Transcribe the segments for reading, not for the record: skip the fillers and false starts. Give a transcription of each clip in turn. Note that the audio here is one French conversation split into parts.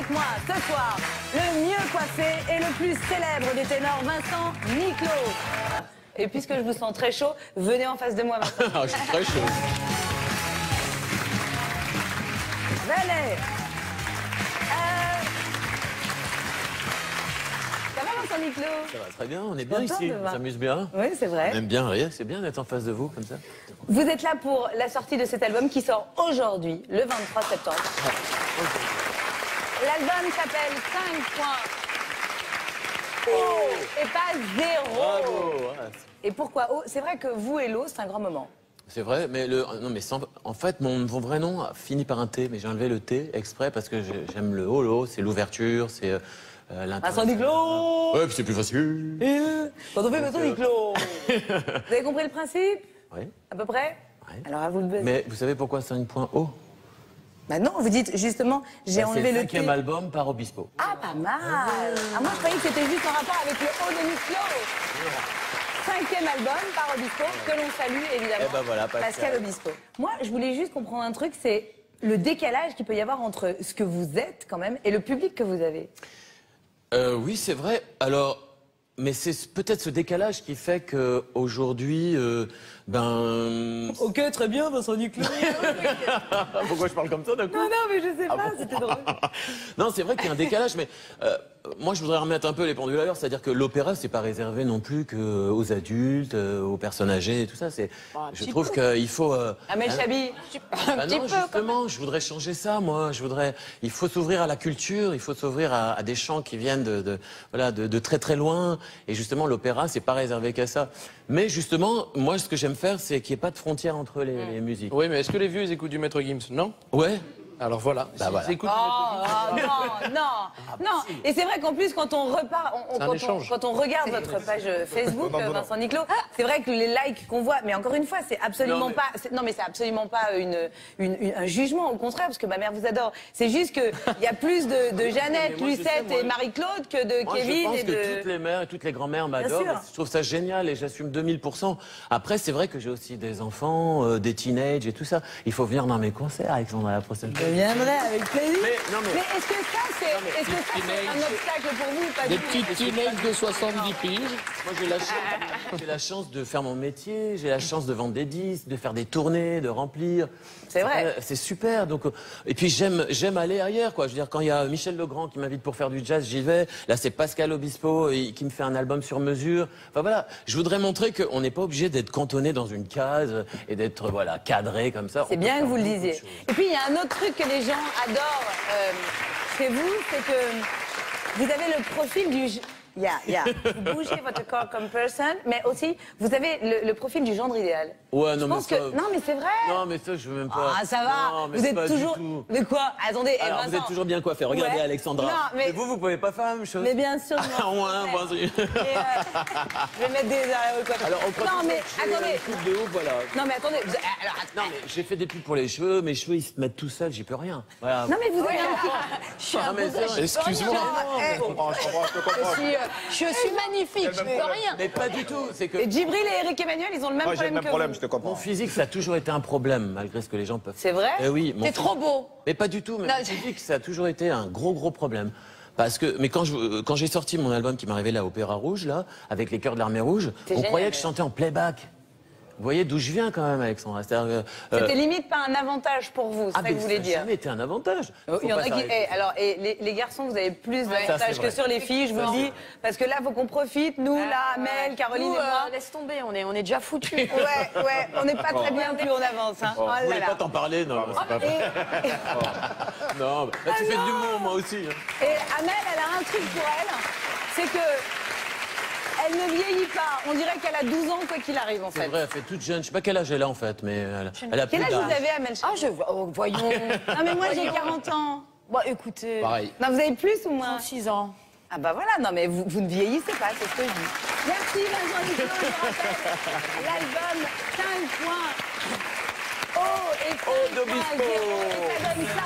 avec moi ce soir le mieux coiffé et le plus célèbre des ténors, Vincent Niclot. Et puisque je vous sens très chaud, venez en face de moi, Vincent. Je suis très chaud. Venez. Ça va, Vincent Niclot? Ça va très bien, on est bien Content ici, de on voir. s'amuse bien. Oui, c'est vrai. On aime bien rire, c'est bien d'être en face de vous comme ça. Vous êtes là pour la sortie de cet album qui sort aujourd'hui, le 23 septembre. L'album s'appelle 5 points. Oh, et pas 0. Bravo. Et pourquoi Oh, c'est vrai que vous et l'eau, c'est un grand moment. C'est vrai, mais non, mais en fait, mon vrai nom finit par un T, mais j'ai enlevé le T exprès parce que j'aime le holo, c'est l'ouverture, c'est Vincent Niclot. Ouais, puis c'est plus facile. Quand on fait Vincent Niclot. Vous avez compris le principe? Oui. À peu près? Oui. Alors à vous de buzzer. Mais vous savez pourquoi 5 points haut? Bah non, vous dites justement, j'ai enlevé C'est le le 5e T. album par Obispo. Ah, pas mal. Ah, moi, je croyais que c'était juste en rapport avec le haut de Niclot. 5e album par Obispo, que l'on salue évidemment. Eh ben voilà, Pascal Obispo. Moi, je voulais juste comprendre un truc, c'est le décalage qu'il peut y avoir entre ce que vous êtes quand même et le public que vous avez. Oui, c'est vrai. Alors, mais c'est peut-être ce décalage qui fait qu'aujourd'hui, Ok, très bien, Vincent Niclot. Pourquoi je parle comme ça d'un coup? Non, mais je sais pas, c'était drôle. Non, c'est vrai qu'il y a un décalage, mais moi, je voudrais remettre un peu les pendules à l'heure. C'est-à-dire que l'opéra, c'est pas réservé non plus qu'aux adultes, aux personnes âgées et tout ça. Je trouve qu'il faut... Amel Chabi. non, justement, je voudrais changer ça, moi. Il faut s'ouvrir à la culture, il faut s'ouvrir à des chants qui viennent de très très loin. Et justement, l'opéra, c'est pas réservé qu'à ça. Mais justement, moi, ce que j'aime faire, c'est qu'il n'y ait pas de frontière entre les musiques. Oui, mais est-ce que les vieux ils écoutent du Maître Gims? Non. Ouais. Alors voilà. Bah voilà. Ils écoutent du Maître Gims. Non. Et c'est vrai qu'en plus, quand on repart, quand on regarde votre page Facebook, Vincent Niclot, c'est vrai que les likes qu'on voit, mais encore une fois, c'est absolument c'est absolument pas un jugement, au contraire, parce que ma mère vous adore. C'est juste qu'il y a plus de Jeannette, Lucette et Marie-Claude que de Kevin je pense et que toutes les mères et toutes les grand-mères m'adorent. sûr. Je trouve ça génial et j'assume 2000%. Après, c'est vrai que j'ai aussi des enfants, des teenagers et tout ça. Il faut venir dans mes concerts, Alexandre, à la prochaine fois. Je viendrai avec plaisir. Mais est-ce que ça, c'est un obstacle pour vous ou pas Des du tout? petites teenagers de 70 piges. Moi, j'ai la chance de faire mon métier, j'ai la chance de vendre des disques, de faire des tournées, de remplir. C'est vrai. C'est super. Donc, et puis, j'aime aller ailleurs, quoi. Je veux dire, quand il y a Michel Legrand qui m'invite pour faire du jazz, j'y vais. Là, c'est Pascal Obispo qui me fait un album sur mesure. Enfin, voilà. Je voudrais montrer qu'on n'est pas obligé d'être cantonné dans une case et d'être, cadré comme ça. C'est bien que vous le disiez. Et puis, il y a un autre truc que les gens adorent chez vous, c'est que vous avez le profil du... Vous bougez votre corps comme personne, mais aussi, vous avez le profil du gendre idéal. Ouais, non, je pense mais ça... Non, mais c'est vrai. Non, mais ça, je veux même pas. Ah, ça va. Non, mais vous c'est être pas toujours... du tout. Mais quoi? Attendez, Alors, Vincent. vous êtes toujours bien coiffé. Regardez, Ouais. Alexandra. Non, mais vous pouvez pas faire la même chose. Mais bien sûr, non. Ouais, je vais mettre des... Alors, on prend Non, mais attendez. coupe de haut, voilà. Non, mais attendez. Alors, Non, mais j'ai fait des pubs pour les cheveux. Mes cheveux, ils se mettent tout seuls. J'y peux rien. Voilà. Non, mais vous avez un petit... Excuse-moi. Je comprends. Je suis magnifique, je peux rien. Mais pas du tout. C'est que Et Djibril et Eric Emmanuel, ils ont le même Moi, j'ai le problème même que problème, vous. je te comprends. mon physique, ça a toujours été un problème, malgré ce que les gens peuvent. C'est vrai? Eh oui. T'es trop beau. Mais pas du tout. Mais mon physique, ça a toujours été un gros problème. Parce que, mais quand j'ai sorti mon album qui m'arrivait là, à Opéra Rouge, là, avec les Chœurs de l'Armée Rouge, on génial, croyait que je chantais en playback. Vous voyez d'où je viens quand même, Alexandra. C'était limite pas un avantage pour vous, c'est ça que vous voulez dire. Ça n'a jamais été un avantage. Il y en a qui... les garçons, vous avez plus ça, d'avantages c'est que vrai. sur les filles, je vous le dis. Parce que là, faut qu'on profite, nous, là, Amel, Caroline Nous, et moi. laisse tomber, on est déjà foutus. Ouais, on n'est pas très bien, plus on avance. Hein. Oh Vous voulez là pas là. t'en parler, non. C'est pas vrai. Non, bah, tu fais de l'humour, moi aussi. Hein. Et Amel, elle a un truc pour elle, c'est que elle ne vieillit pas. On dirait qu'elle a 12 ans, quoi qu'il arrive, en C'est fait. vrai, elle fait toute jeune. Je sais pas quel âge elle a en fait, mais elle a plus Quel âge vous d'âge. avez, Amel? Ah, je vois. Oh, voyons. Non, mais moi, j'ai 40 ans. Bon, écoutez. Pareil. Non, vous avez plus ou moins? 36 ans. Ah bah voilà, non mais vous ne vieillissez pas, c'est ce que je dis. Merci Vincent Niclot, je rappelle l'album 5 points. Oh, et 5 points, d'Obispo. et ça donne ça.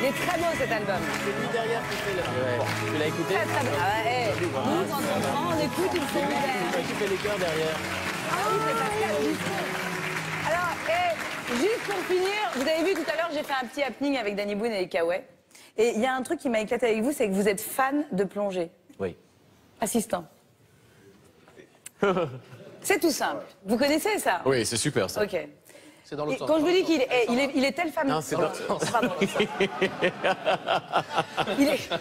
Des très très beau cet album. C'est lui derrière qui fait le... Ouais. Tu l'as écouté? Très très beau. Ah ouais, hey, nous, quand on prend, on écoute, il faut C'est qui fait les chœurs derrière. Ah oui, c'est Pascal Bisson. Alors, juste pour finir, vous avez vu tout à l'heure, j'ai fait un petit happening avec Danny Boone et Kawaii. Et il y a un truc qui m'a éclaté avec vous, c'est que vous êtes fan de plongée. Oui. Assistant. C'est tout simple. Vous connaissez ça? Oui, c'est super ça. Ok. C'est dans l'autre sens. Quand je vous dis qu'il est tel femme... Non, c'est dans l'autre sens. Pardon.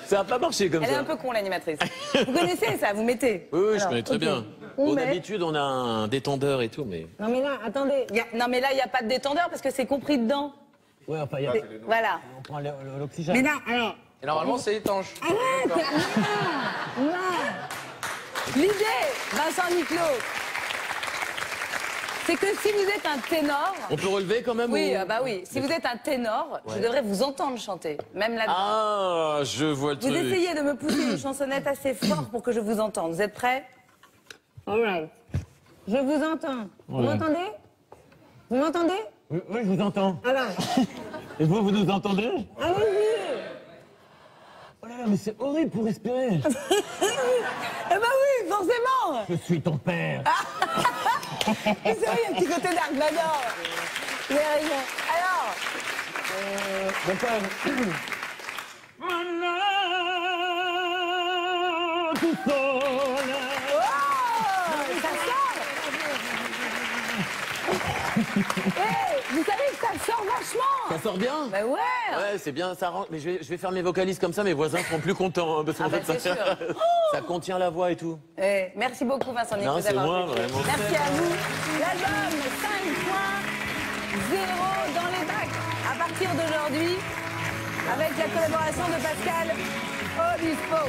Ça n'a pas marché comme Elle ça. est un peu con, l'animatrice. Vous connaissez ça? Vous mettez? Oui, je Alors, connais très ok. bien. On Bon, met- d'habitude, on a un détendeur et tout, mais... Non mais là, attendez. Non mais là, il n'y a pas de détendeur parce que c'est compris dedans. Ouais, enfin, il y a... Voilà. On prend l'oxygène. Mais là, alors... Et normalement, c'est étanche. L'idée, Vincent Niclot, c'est que si vous êtes un ténor... On peut relever quand même Oui, ou... bah oui. Si vous êtes un ténor, je devrais vous entendre chanter, même là-dedans. Ah, je vois le Vous truc. essayez de me pousser une chansonnette assez fort pour que je vous entende. Vous êtes prêts? All right. Je vous entends. Vous m'entendez? Vous m'entendez? Oui, je vous entends. Alors, Et vous nous entendez? allez-y. Oh là là, mais c'est horrible pour respirer. Eh ben oui, forcément. Je suis ton père. Et c'est vrai, il y a un petit côté Dark Vador. Vous avez raison. Alors, Mon père. Tout seul. oh, ça sort. Vous savez que ça sort vachement. Ça sort bien? Bah ouais. Ouais, c'est bien, ça rend... Mais je vais faire mes vocalises comme ça, mes voisins seront plus contents. Hein, parce qu'en Ah bah, fait, c'est sûr. ça contient la voix et tout. Merci beaucoup Vincent Niclot Non, c'est d'avoir moi, joué. vraiment. Merci à vous. L'album 5.0 dans les bacs à partir d'aujourd'hui avec la collaboration de Pascal Obispo.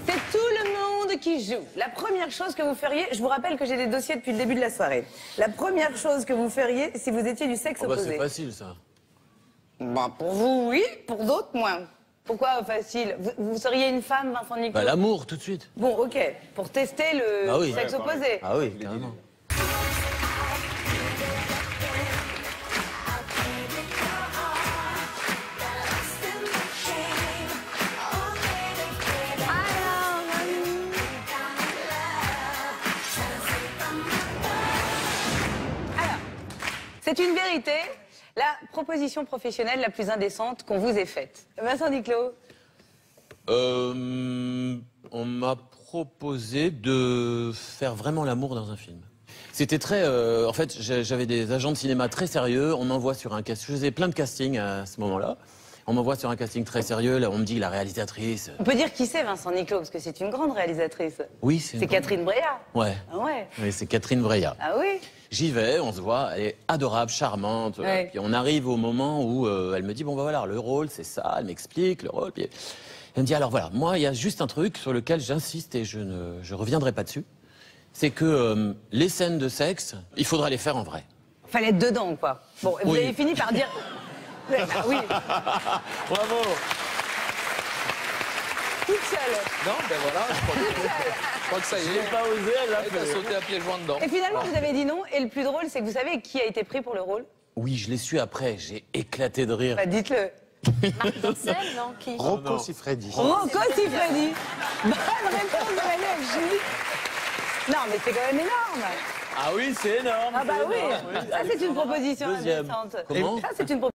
C'est tout le monde qui joue. La première chose que vous feriez, je vous rappelle que j'ai des dossiers depuis le début de la soirée. La première chose que vous feriez si vous étiez du sexe Oh bah, opposé. c'est facile, ça. Bah, pour vous, oui. Pour d'autres, moins. Pourquoi facile? Vous seriez une femme, Vincent Niclot? Bah, l'amour, tout de suite. Bon, ok. Pour tester le Ah oui. sexe opposé. Ah oui, carrément. Alors, c'est une vérité. La proposition professionnelle la plus indécente qu'on vous ait faite. Vincent Niclot? On m'a proposé de faire vraiment l'amour dans un film. C'était très... en fait, j'avais des agents de cinéma très sérieux. On m'envoie sur un casting... Je faisais plein de castings à ce moment-là. On m'envoie sur un casting très sérieux. Là, on me dit la réalisatrice... On peut dire qui c'est, Vincent Niclot, parce que c'est une grande réalisatrice. Oui, C'est Catherine Breillat. Ouais. Ah ouais. Oui, c'est Catherine Breillat. Ah oui. J'y vais, on se voit, elle est adorable, charmante. Ouais. Puis on arrive au moment où elle me dit, bon bah voilà, le rôle c'est ça, elle m'explique le rôle. Puis elle me dit, alors voilà, moi il y a juste un truc sur lequel j'insiste et je reviendrai pas dessus. C'est que les scènes de sexe, il faudra les faire en vrai. Fallait être dedans, quoi. Bon, vous Oui. avez fini par dire... Ah oui, Bravo. toute seule. Non, ben voilà, je crois que ça y est. Pas osé, elle l'a Elle a fait. sauté à pieds joints dedans. Et finalement, vous avez dit non. Et le plus drôle, c'est que vous savez qui a été pris pour le rôle? Oui, je l'ai su après, j'ai éclaté de rire. Bah, dites-le. Marc Dorcel, non? Qui? Rocco Siffredi. Rocco Siffredi. Bonne réponse de la Julie. Non, mais c'est quand même énorme. Ah oui, c'est énorme. Ah bah c'est oui. énorme. Ça, c'est une proposition Deuxième. indécente. Comment Ça, c'est une proposition.